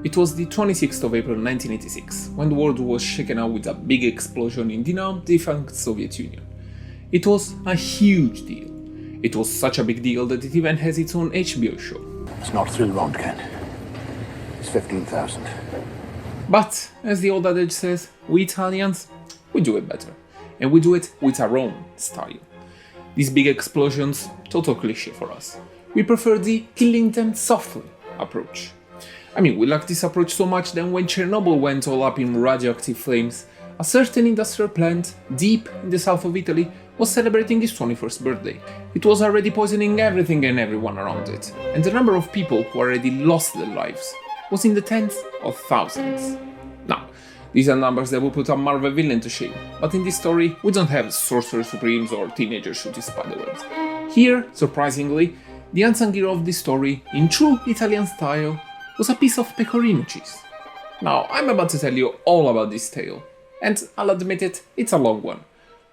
It was the 26th of April 1986, when the world was shaken out with a big explosion in the now defunct Soviet Union. It was a huge deal. It was such a big deal that it even has its own HBO show. It's not 3 round, Ken. It's 15,000. But, as the old adage says, we Italians, we do it better. And we do it with our own style. These big explosions, total cliché for us. We prefer the killing them softly approach. I mean, we like this approach so much that when Chernobyl went all up in radioactive flames, a certain industrial plant, deep in the south of Italy, was celebrating its 21st birthday. It was already poisoning everything and everyone around it, and the number of people who already lost their lives was in the tens of thousands. Now, these are numbers that will put a Marvel villain to shame, but in this story we don't have sorcerer supremes or teenagers shooting spiderwebs. Here, surprisingly, the unsung hero of this story, in true Italian style, was a piece of pecorino cheese. Now, I'm about to tell you all about this tale, and I'll admit it, it's a long one,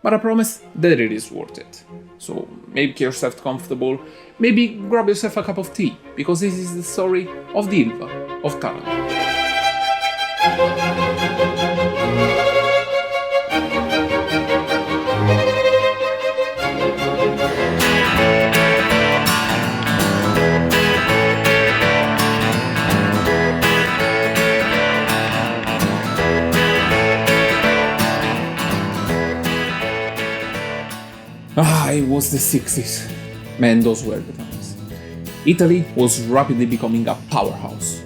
but I promise that it is worth it. So make yourself comfortable, maybe grab yourself a cup of tea, because this is the story of the Ilva of Taranto. It was the 60s. Man, those were the times. Italy was rapidly becoming a powerhouse.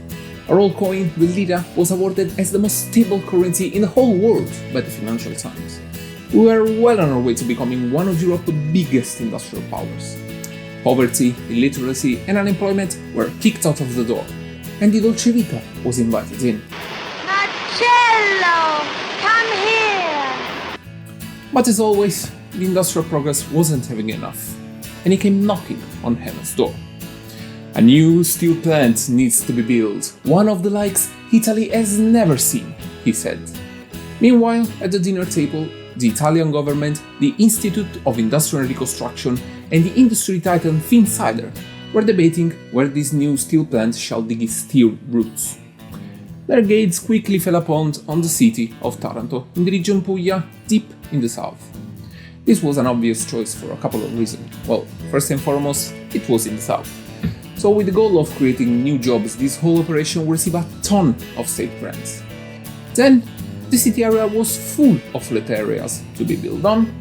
Our old coin, the lira, was awarded as the most stable currency in the whole world by the Financial Times. We were well on our way to becoming one of Europe's biggest industrial powers. Poverty, illiteracy, and unemployment were kicked out of the door, and the Dolce Vita was invited in. Marcello, come here! But as always, the industrial progress wasn't having enough, and he came knocking on heaven's door. A new steel plant needs to be built, one of the likes Italy has never seen, he said. Meanwhile, at the dinner table, the Italian government, the Institute of Industrial Reconstruction, and the industry titan Finsider were debating where this new steel plant shall dig its steel roots. Their gaze quickly fell upon the city of Taranto, in the region Puglia, deep in the south. This was an obvious choice for a couple of reasons. Well, first and foremost, it was in the south. So with the goal of creating new jobs, this whole operation will receive a ton of state grants. Then, the city area was full of flat areas to be built on,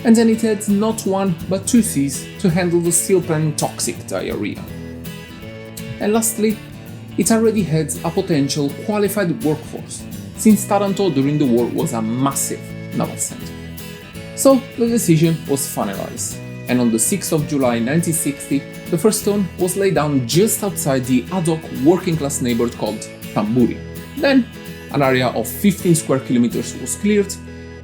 and then it had not one but 2 seas to handle the steel plant toxic diarrhea. And lastly, it already had a potential qualified workforce, since Taranto during the war was a massive naval center. So the decision was finalized, and on the 6th of July 1960, the first stone was laid down just outside the ad hoc working-class neighborhood called Tamburi. Then, an area of 15 square kilometers was cleared,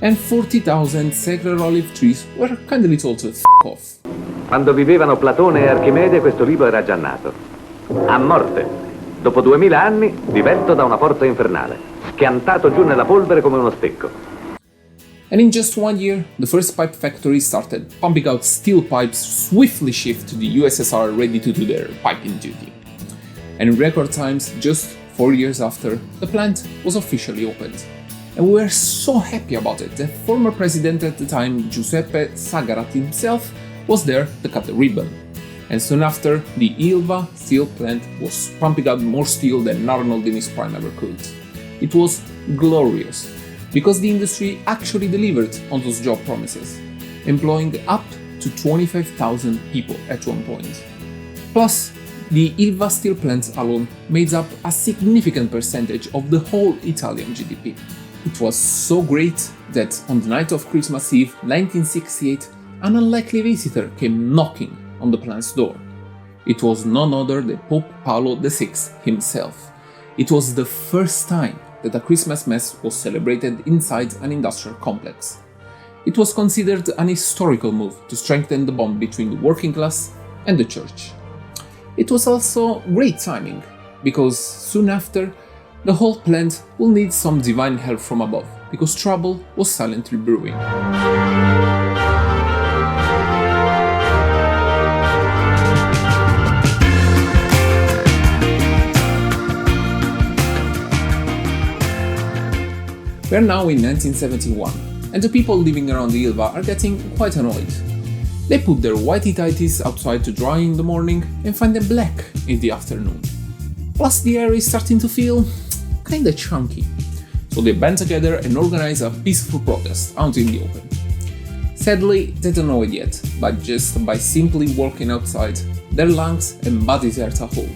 and 40,000 sacred olive trees were kindly told to f*** off. Quando vivevano Platone e Archimede questo libro era già nato. A morte. Dopo 2000 anni, divelto da una forza infernale, schiantato giù nella polvere come uno stecco. And in just 1 year, the first pipe factory started pumping out steel pipes swiftly shipped to the USSR ready to do their piping duty. And in record times, just 4 years after, the plant was officially opened. And we were so happy about it that former president at the time, Giuseppe Sagarat himself, was there to cut the ribbon. And soon after, the Ilva steel plant was pumping out more steel than Arnold in his prime ever could. It was glorious, because the industry actually delivered on those job promises, employing up to 25,000 people at one point. Plus, the Ilva steel plant alone made up a significant percentage of the whole Italian GDP. It was so great that on the night of Christmas Eve 1968, an unlikely visitor came knocking on the plant's door. It was none other than Pope Paolo VI himself. It was the first time that a Christmas Mass was celebrated inside an industrial complex. It was considered an historical move to strengthen the bond between the working class and the church. It was also great timing, because soon after, the whole plant will need some divine help from above, because trouble was silently brewing. We are now in 1971, and the people living around the Ilva are getting quite annoyed. They put their whitey tighties outside to dry in the morning and find them black in the afternoon. Plus the air is starting to feel kinda chunky. So they band together and organize a peaceful protest out in the open. Sadly, they don't know it yet, but just by simply walking outside, their lungs and bodies as a whole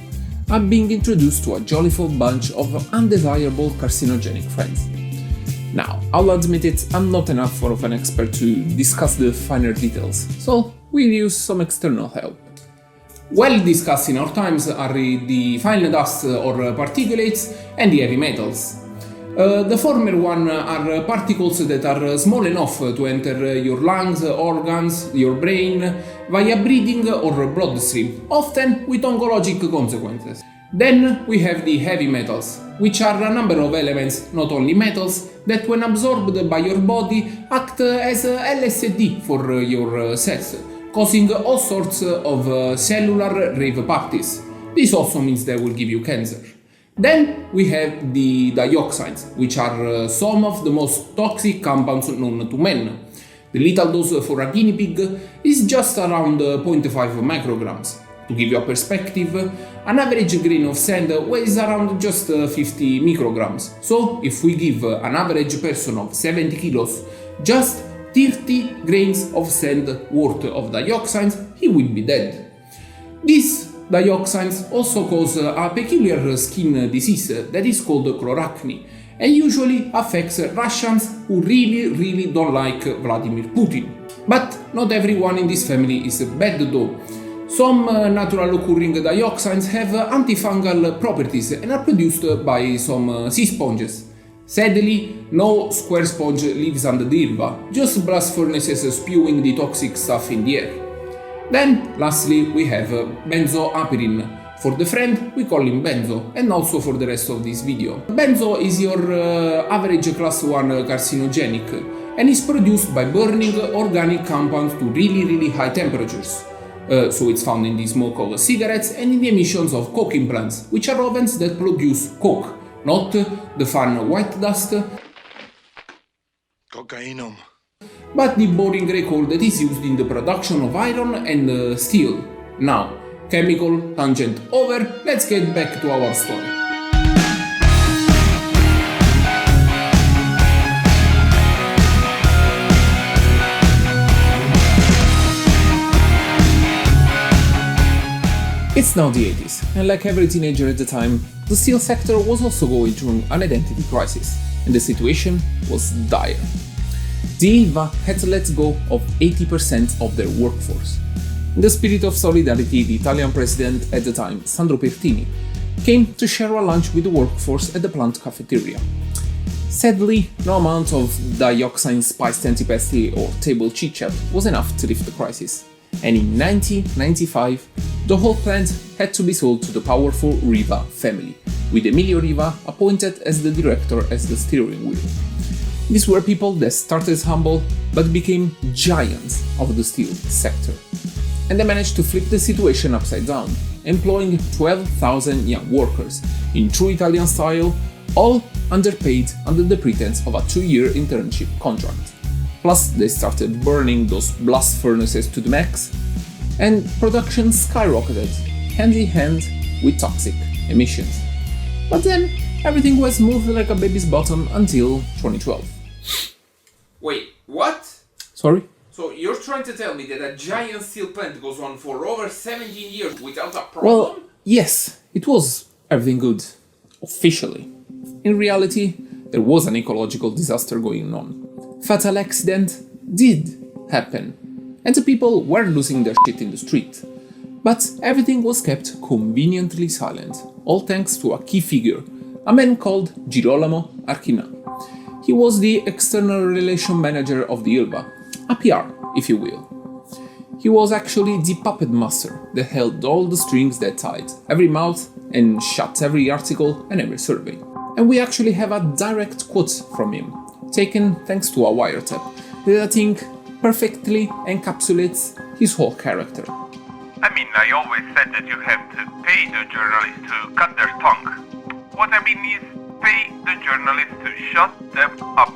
are being introduced to a joyful bunch of undesirable carcinogenic friends. Now, I'll admit it, I'm not enough of an expert to discuss the finer details, so we'll use some external help. Well discussed in our times are the fine dust or particulates and the heavy metals. The former one are particles that are small enough to enter your lungs, organs, your brain, via breathing or bloodstream, often with oncologic consequences. Then we have the heavy metals, which are a number of elements, not only metals, that when absorbed by your body act as LSD for your cells, causing all sorts of cellular rave parties. This also means they will give you cancer. Then we have the dioxins, which are some of the most toxic compounds known to man. The lethal dose for a guinea pig is just around 0.5 micrograms. To give you a perspective, an average grain of sand weighs around just 50 micrograms. So if we give an average person of 70 kilos just 30 grains of sand worth of dioxins, he will be dead. These dioxins also cause a peculiar skin disease that is called chloracne and usually affects Russians who really don't like Vladimir Putin. But not everyone in this family is bad though. Some natural occurring dioxins have antifungal properties and are produced by some sea sponges. Sadly, no square sponge lives under the Ilva, just blast furnaces spewing the toxic stuff in the air. Then, lastly, we have benzoapirin. For the friend, we call him Benzo, and also for the rest of this video. Benzo is your average class 1 carcinogenic, and is produced by burning organic compounds to really high temperatures. So it's found in the smoke of cigarettes and in the emissions of coking plants, which are ovens that produce coke, not the fun white dust, Cocainum. but the boring grey coal that is used in the production of iron and steel. Now, chemical tangent over, let's get back to our story. It's now the 80s, and like every teenager at the time, the steel sector was also going through an identity crisis, and the situation was dire. The Ilva had to let go of 80% of their workforce. In the spirit of solidarity, the Italian president at the time, Sandro Pertini, came to share a lunch with the workforce at the plant cafeteria. Sadly, no amount of dioxin spiced antipasti or table chit-chat was enough to lift the crisis, and in 1995, the whole plant had to be sold to the powerful Riva family, with Emilio Riva appointed as the director as the steering wheel. These were people that started humble but became giants of the steel sector. And they managed to flip the situation upside down, employing 12,000 young workers in true Italian style, all underpaid under the pretense of a 2-year internship contract. Plus, they started burning those blast furnaces to the max, and production skyrocketed, hand in hand with toxic emissions. But then, everything was smooth like a baby's bottom until 2012. Wait, what? Sorry? So you're trying to tell me that a giant steel plant goes on for over 17 years without a problem? Well, yes, it was everything good. Officially. In reality, there was an ecological disaster going on. Fatal accident did happen, and the people were losing their shit in the street. But everything was kept conveniently silent, all thanks to a key figure, a man called Girolamo Archina. He was the external relation manager of the Ilva, a PR, if you will. He was actually the puppet master that held all the strings that tied every mouth and shut every article and every survey. And we actually have a direct quote from him, taken thanks to a wiretap, that I think perfectly encapsulates his whole character. I mean, I always said that you have to pay the journalists to cut their tongue. What I mean is, pay the journalist to shut them up.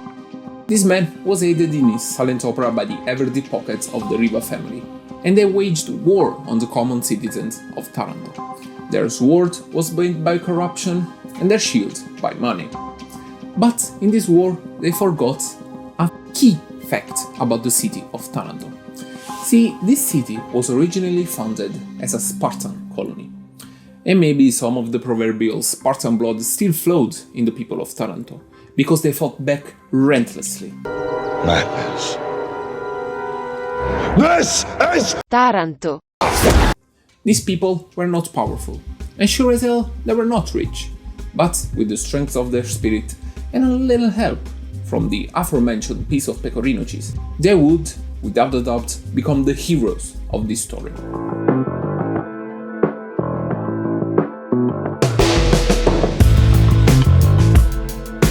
This man was aided in his silent opera by the ever-deep pockets of the Riva family, and they waged war on the common citizens of Taranto. Their sword was bent by corruption and their shield by money. But in this war, they forgot a key fact about the city of Taranto. See, this city was originally founded as a Spartan colony. And maybe some of the proverbial Spartan blood still flowed in the people of Taranto, because they fought back relentlessly. Madness. This is Taranto. These people were not powerful, and sure as hell they were not rich, but with the strength of their spirit and a little help from the aforementioned piece of pecorino cheese, they would, without a doubt, become the heroes of this story.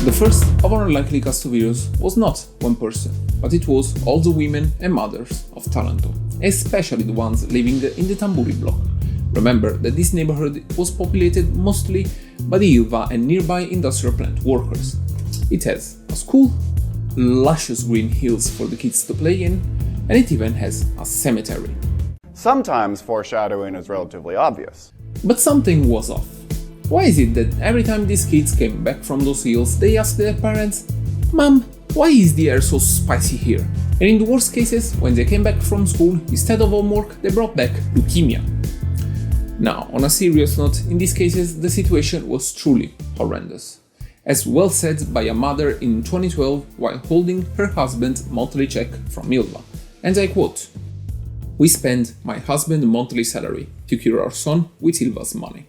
The first of our unlikely cast of heroes was not one person, but it was all the women and mothers of Taranto, especially the ones living in the Tamburi block. Remember that this neighborhood was populated mostly by the Ilva and nearby industrial plant workers. It has a school, luscious green hills for the kids to play in, and it even has a cemetery. Sometimes foreshadowing is relatively obvious. But something was off. Why is it that every time these kids came back from those hills, they asked their parents, "Mom, why is the air so spicy here?" And in the worst cases, when they came back from school, instead of homework, they brought back leukemia. Now, on a serious note, in these cases, the situation was truly horrendous. As well said by a mother in 2012 while holding her husband's monthly check from Ilva, and I quote, "We spend my husband's monthly salary to cure our son with Ilva's money."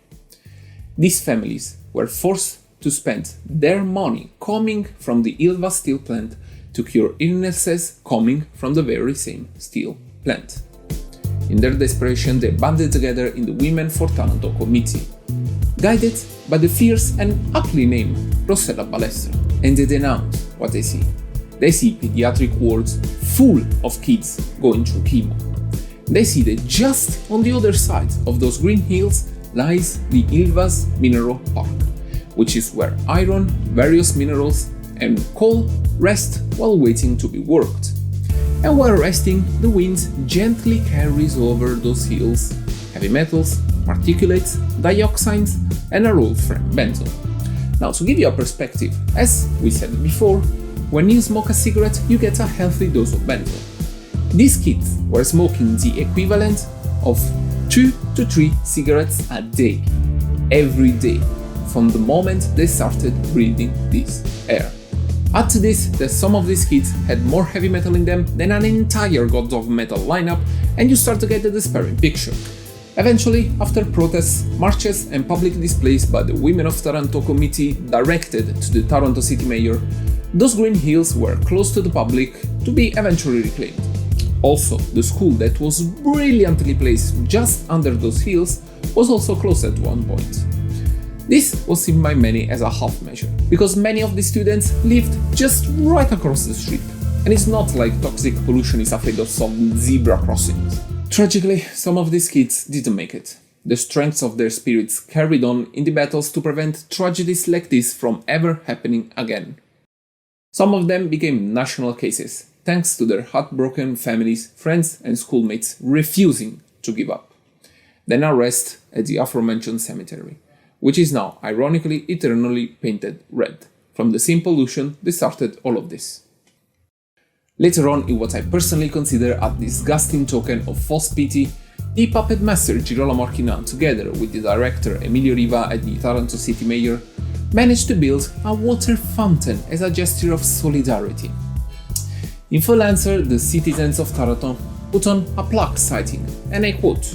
These families were forced to spend their money coming from the Ilva steel plant to cure illnesses coming from the very same steel plant. In their desperation, they banded together in the Women for Taranto Committee, guided by the fierce and aptly named Rossella Balestra, and they denounce what they see. They see pediatric wards full of kids going through chemo. They see that just on the other side of those green hills lies the Ilva's Mineral Park, which is where iron, various minerals, and coal rest while waiting to be worked. And while resting, the wind gently carries over those hills heavy metals, particulates, dioxins, and our old friend benzo. Now, to give you a perspective, as we said before, when you smoke a cigarette, you get a healthy dose of benzo. These kids were smoking the equivalent of 2 to 3 cigarettes a day, every day, from the moment they started breathing this air. Add to this that some of these kids had more heavy metal in them than an entire God of Metal lineup, and you start to get the despairing picture. Eventually, after protests, marches, and public displays by the Women of Taranto Committee directed to the Taranto city mayor, those green hills were closed to the public to be eventually reclaimed. Also, the school that was brilliantly placed just under those hills was also closed at one point. This was seen by many as a half measure, because many of the students lived just right across the street, and it's not like toxic pollution is afraid of some zebra crossings. Tragically, some of these kids didn't make it. The strength of their spirits carried on in the battles to prevent tragedies like this from ever happening again. Some of them became national cases, thanks to their heartbroken families, friends, and schoolmates refusing to give up. They now rest at the aforementioned cemetery, which is now ironically eternally painted red, from the same pollution that started all of this. Later on, in what I personally consider a disgusting token of false pity, the puppet master Girolamo Archinan, together with the director Emilio Riva and the Taranto city mayor, managed to build a water fountain as a gesture of solidarity. In full answer, the citizens of Taranto put on a plaque citing, and I quote,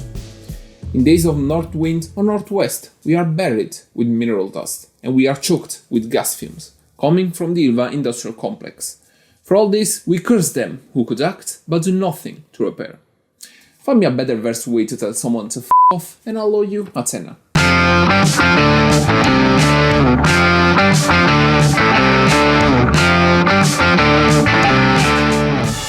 "In days of north wind or northwest, we are buried with mineral dust, and we are choked with gas fumes, coming from the Ilva industrial complex. For all this, we curse them who could act, but do nothing to repair." Find me a better verse way to tell someone to f*** off, and I'll owe you a tenner.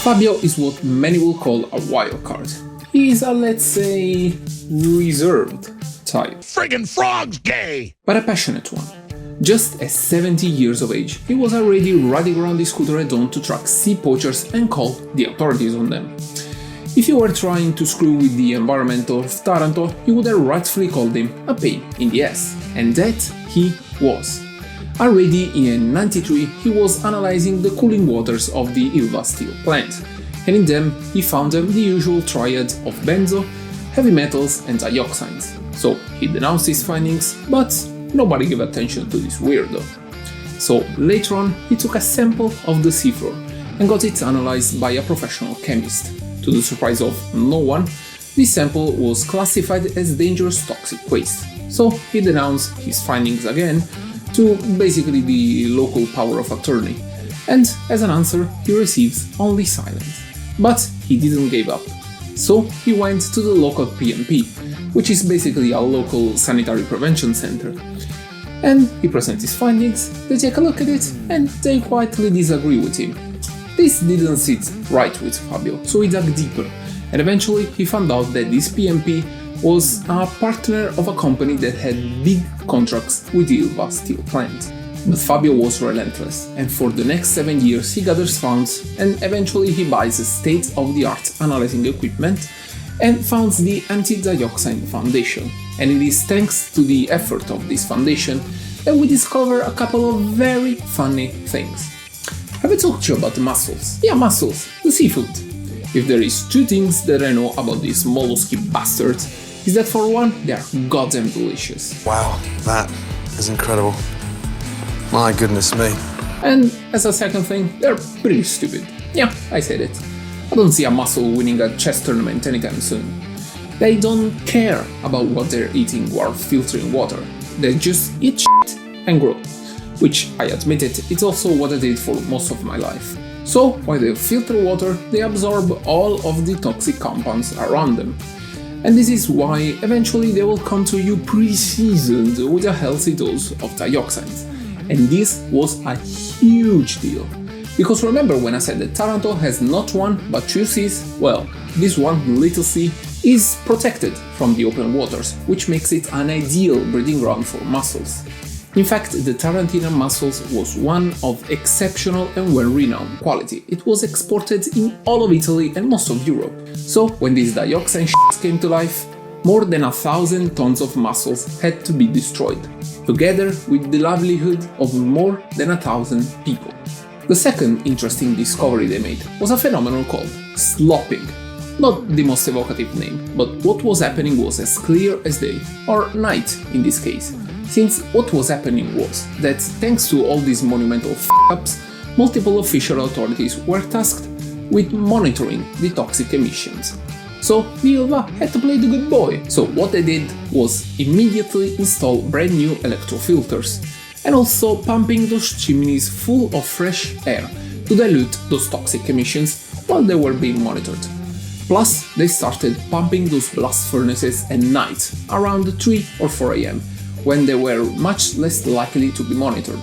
Fabio is what many will call a wild card. He is a, let's say, reserved type. friggin' frog's gay! But a passionate one. Just at 70 years of age, he was already riding around his scooter at dawn to track sea poachers and call the authorities on them. If you were trying to screw with the environment of Taranto, you would have rightfully called him a pain in the ass. And that he was. Already in 1993, he was analyzing the cooling waters of the Ilva steel plant, and in them he found the usual triad of benzo, heavy metals and dioxins. So he denounced his findings, but nobody gave attention to this weirdo. So later on, he took a sample of the seafloor and got it analyzed by a professional chemist. To the surprise of no one, this sample was classified as dangerous toxic waste. So he denounced his findings again to basically the local power of attorney, and as an answer he receives only silence. But he didn't give up. So he went to the local PMP, which is basically a local sanitary prevention center. And he presents his findings, they take a look at it, and they quietly disagree with him. This didn't sit right with Fabio, so he dug deeper, and eventually he found out that this PMP was a partner of a company that had big contracts with the Ilva steel plant. But Fabio was relentless, and for the next 7 years he gathers funds, and eventually he buys a state-of-the-art analyzing equipment and founds the Anti-Dioxin Foundation. And it is thanks to the effort of this foundation that we discover a couple of very funny things. Have I talked to you about the mussels? Yeah, mussels, the seafood. If there is two things that I know about these mollusky bastards, is that for one, they are goddamn delicious. Wow, that is incredible. My goodness me. And as a second thing, they're pretty stupid. Yeah, I said it. I don't see a mussel winning a chess tournament anytime soon. They don't care about what they're eating while filtering water. They just eat shit and grow. Which, I admit it, it's also what I did for most of my life. So, while they filter water, they absorb all of the toxic compounds around them. And this is why eventually they will come to you pre-seasoned with a healthy dose of dioxins. And this was a huge deal. Because remember when I said that Taranto has not one but two seas? Well, this one little sea is protected from the open waters, which makes it an ideal breeding ground for mussels. In fact, the Tarantina mussels was one of exceptional and well-renowned quality. It was exported in all of Italy and most of Europe. So, when these dioxin shits came to life, more than 1,000 tons of mussels had to be destroyed, together with the livelihood of more than 1,000 people. The second interesting discovery they made was a phenomenon called slopping. Not the most evocative name, but what was happening was as clear as day, or night in this case. Since what was happening was that thanks to all these monumental f***ups, multiple official authorities were tasked with monitoring the toxic emissions. So the Ilva had to play the good boy. So what they did was immediately install brand new electrofilters and also pumping those chimneys full of fresh air to dilute those toxic emissions while they were being monitored. Plus, they started pumping those blast furnaces at night around 3 or 4 am, when they were much less likely to be monitored.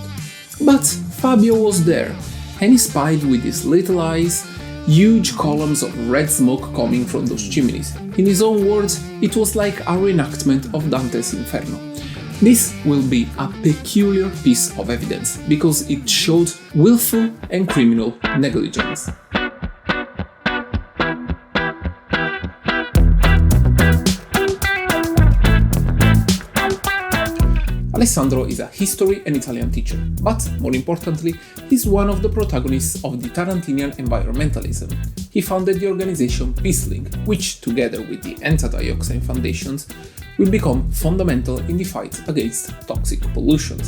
But Fabio was there, and he spied with his little eyes huge columns of red smoke coming from those chimneys. In his own words, it was like a reenactment of Dante's Inferno. This will be a peculiar piece of evidence, because it showed willful and criminal negligence. Alessandro is a history and Italian teacher, but more importantly, he's one of the protagonists of the Tarantinian environmentalism. He founded the organization Peacelink, which, together with the Anti-Dioxin Foundations, will become fundamental in the fight against toxic pollution.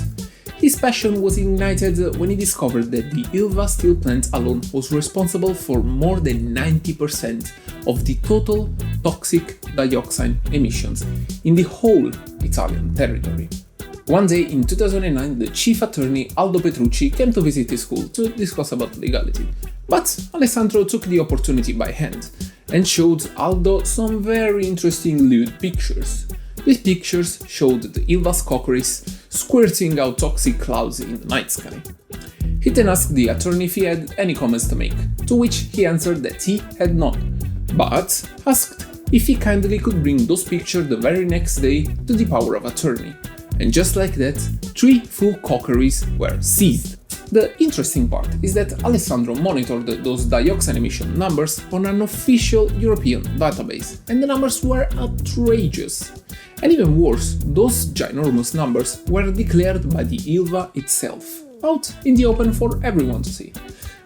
His passion was ignited when he discovered that the Ilva steel plant alone was responsible for more than 90% of the total toxic dioxin emissions in the whole Italian territory. One day in 2009, the chief attorney Aldo Petrucci came to visit his school to discuss about legality. But Alessandro took the opportunity by hand and showed Aldo some very interesting lewd pictures. These pictures showed the Ilva's cockeries squirting out toxic clouds in the night sky. He then asked the attorney if he had any comments to make, to which he answered that he had none, but asked if he kindly could bring those pictures the very next day to the power of attorney. And just like that, 3 full cookeries were seized. The interesting part is that Alessandro monitored those dioxin emission numbers on an official European database, and the numbers were outrageous. And even worse, those ginormous numbers were declared by the ILVA itself, out in the open for everyone to see.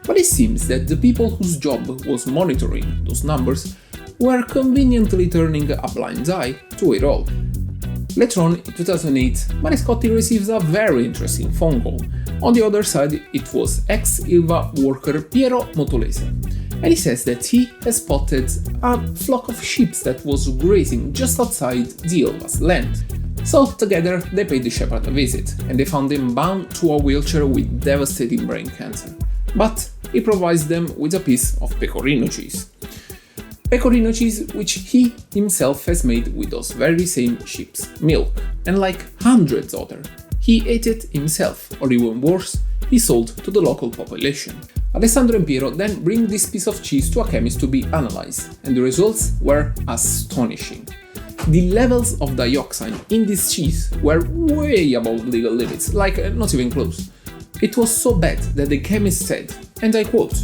But it seems that the people whose job was monitoring those numbers were conveniently turning a blind eye to it all. Later on, in 2008, Marescotti receives a very interesting phone call. On the other side, it was ex-ILVA worker Piero Motolese, and he says that he has spotted a flock of sheep that was grazing just outside the ILVA's land. So together they paid the shepherd a visit, and they found him bound to a wheelchair with devastating brain cancer. But he provides them with a piece of pecorino cheese. Pecorino cheese which he himself has made with those very same sheep's milk, and like hundreds other, he ate it himself, or even worse, he sold to the local population. Alessandro and Piero then bring this piece of cheese to a chemist to be analyzed, and the results were astonishing. The levels of dioxin in this cheese were way above legal limits, like not even close. It was so bad that the chemist said, and I quote,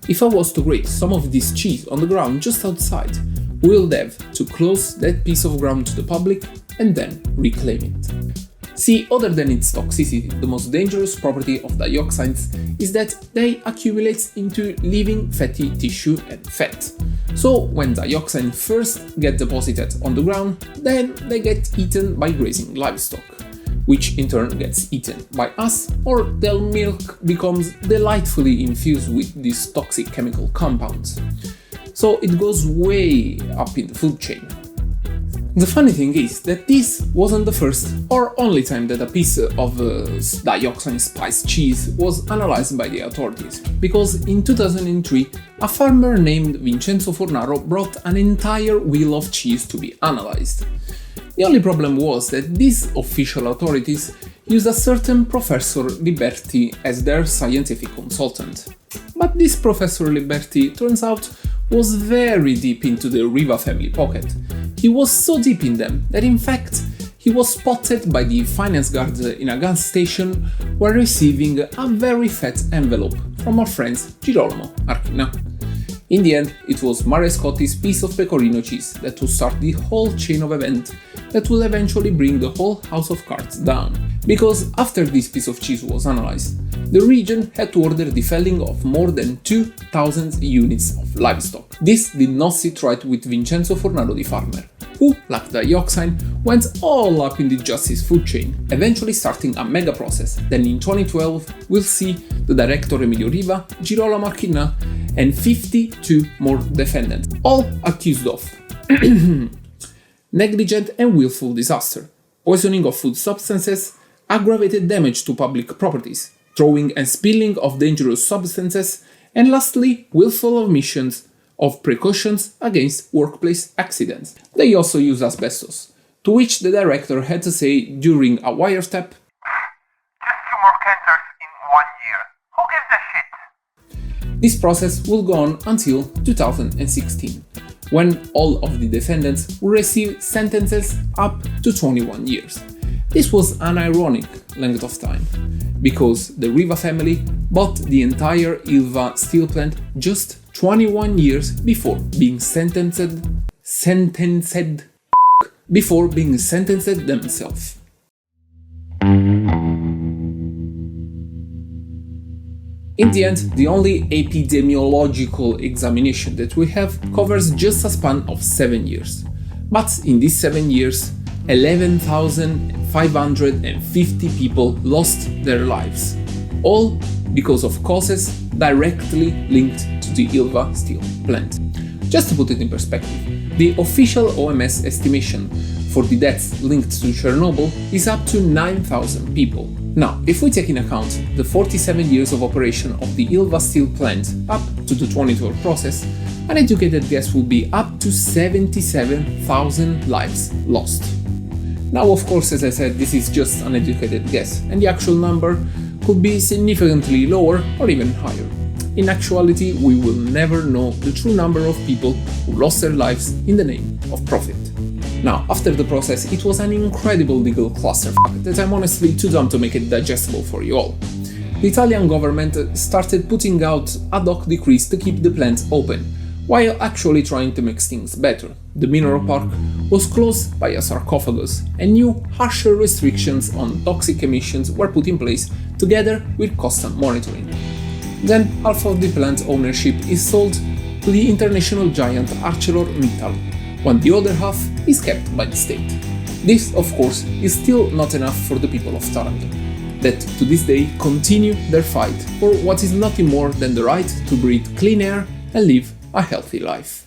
"If I was to grate some of this cheese on the ground just outside, we would have to close that piece of ground to the public and then reclaim it." See, other than its toxicity, the most dangerous property of dioxins is that they accumulate into living fatty tissue and fat. So when dioxin first get deposited on the ground, then they get eaten by grazing livestock, which in turn gets eaten by us, or their milk becomes delightfully infused with these toxic chemical compounds. So it goes way up in the food chain. The funny thing is that this wasn't the first or only time that a piece of dioxin spiced cheese was analyzed by the authorities, because in 2003 a farmer named Vincenzo Fornaro brought an entire wheel of cheese to be analyzed. The only problem was that these official authorities used a certain Professor Liberti as their scientific consultant. But this Professor Liberti, turns out, was very deep into the Riva family pocket. He was so deep in them that in fact he was spotted by the finance guard in a gas station while receiving a very fat envelope from our friend Girolamo Archina. In the end, it was Marescotti's piece of pecorino cheese that will start the whole chain of events that will eventually bring the whole house of cards down. Because after this piece of cheese was analyzed, the region had to order the felling of more than 2,000 units of livestock. This did not sit right with Vincenzo Fornaro the farmer, who, like dioxin, went all up in the justice food chain, eventually starting a mega process. Then in 2012, we'll see the director Emilio Riva, Girolamo Archina, and 52 more defendants, all accused of negligent and willful disaster, poisoning of food substances, aggravated damage to public properties, throwing and spilling of dangerous substances, and lastly, willful omissions of precautions against workplace accidents. They also used asbestos, to which the director had to say during a wiretap, "Just 2 more cancers in 1 year. Who gives a shit?" This process will go on until 2016, when all of the defendants will receive sentences up to 21 years. This was an ironic length of time, because the Riva family bought the entire ILVA steel plant just 21 years before being sentenced themselves. In the end, the only epidemiological examination that we have covers just a span of 7 years. But in these 7 years, 11,550 people lost their lives, all because of causes directly linked to the ILVA steel plant. Just to put it in perspective, the official OMS estimation for the deaths linked to Chernobyl is up to 9,000 people. Now, if we take in account the 47 years of operation of the ILVA steel plant up to the 2012 process, an educated guess would be up to 77,000 lives lost. Now, of course, as I said, this is just an educated guess, and the actual number could be significantly lower or even higher. In actuality, we will never know the true number of people who lost their lives in the name of profit. Now, after the process, it was an incredible legal clusterfuck that I'm honestly too dumb to make it digestible for you all. The Italian government started putting out ad hoc decrees to keep the plant open, while actually trying to make things better. The mineral park was closed by a sarcophagus, and new, harsher restrictions on toxic emissions were put in place together with constant monitoring. Then half of the plant ownership is sold to the international giant ArcelorMittal, while the other half is kept by the state. This, of course, is still not enough for the people of Taranto, that to this day continue their fight for what is nothing more than the right to breathe clean air and live a healthy life.